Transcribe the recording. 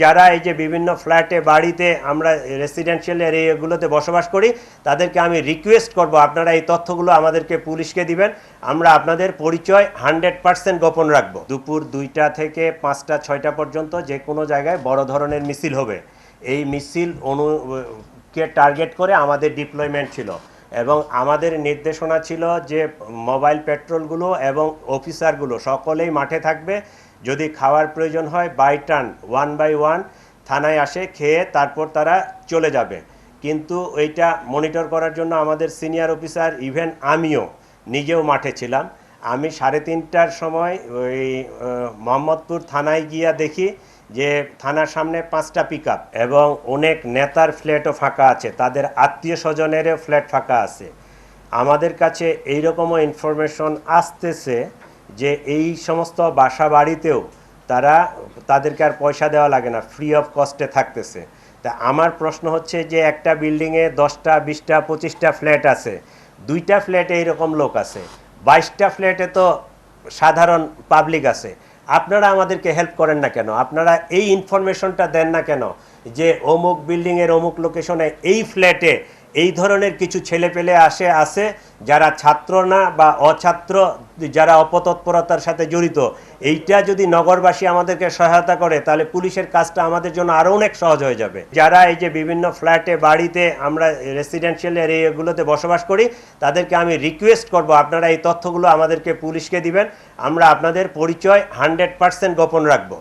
যারা এই যে বিভিন্ন ফ্ল্যাটে বাড়িতে আমরা রেসিডেন্সিয়াল এরিয়াগুলোতে বসবাস করি তাদেরকে আমি রিকোয়েস্ট করব আপনারা এই তথ্যগুলো আমাদেরকে পুলিশকে দিবেন। আমরা আপনাদের পরিচয় 100% গোপন রাখব। দুপুর 2টা থেকে 5টা 6টা পর্যন্ত যে কোনো জায়গায় বড় ধরনের মিছিল হবে। এই মিছিল কে টার্গেট করে আমাদের ডিপ্লয়মেন্ট ছিল এবং আমাদের নির্দেশনা ছিল যে মোবাইল পেট্রোলগুলো এবং অফিসারগুলো সকলেই মাঠে থাকবে। যদি খাওয়ার প্রয়োজন হয় বাই টার্ন 1 বাই 1 থানায় আসে, খেয়ে তারপর তারা চলে যাবে। কিন্তু এইটা মনিটর করার জন্য আমাদের সিনিয়র অফিসার, ইভেন আমিও নিজেও মাঠে ছিলাম। আমি 3:30টার সময় ওই মোহাম্মদপুর থানায় গিয়া দেখি যে থানার সামনে 5টা পিকআপ এবং অনেক নেতার ফ্ল্যাটও ফাঁকা আছে, তাদের আত্মীয় স্বজনেরও ফ্ল্যাট ফাঁকা আছে। আমাদের কাছে এইরকমও ইনফরমেশন আসতেছে যে এই সমস্ত বাসা বাড়িতেও তাদেরকে আর পয়সা দেওয়া লাগে না, ফ্রি অফ কস্টে থাকতেছে। তা আমার প্রশ্ন হচ্ছে যে একটা বিল্ডিংয়ে 10টা 20টা 25টা ফ্ল্যাট আছে, 2টা ফ্ল্যাটে এইরকম লোক আছে, 22টা ফ্ল্যাটে তো সাধারণ পাবলিক আছে। আপনারা আমাদেরকে হেল্প করেন না কেন? আপনারা এই ইনফরমেশনটা দেন না কেন যে অমুক বিল্ডিংয়ের অমুক লোকেশনে এই ফ্ল্যাটে এই ধরনের কিছু ছেলেপেলে আছে যারা ছাত্র না বা অছাত্র, যারা অপতৎপরতার সাথে জড়িত। এইটা যদি নগরবাসী আমাদেরকে সহায়তা করে তাহলে পুলিশের কাজটা আমাদের জন্য আরও অনেক সহজ হয়ে যাবে। যারা এই যে বিভিন্ন ফ্ল্যাটে বাড়িতে আমরা রেসিডেন্সিয়াল এরিয়াগুলোতে বসবাস করি তাদেরকে আমি রিকোয়েস্ট করব আপনারা এই তথ্যগুলো আমাদেরকে পুলিশকে দিবেন। আমরা আপনাদের পরিচয় 100% গোপন রাখব।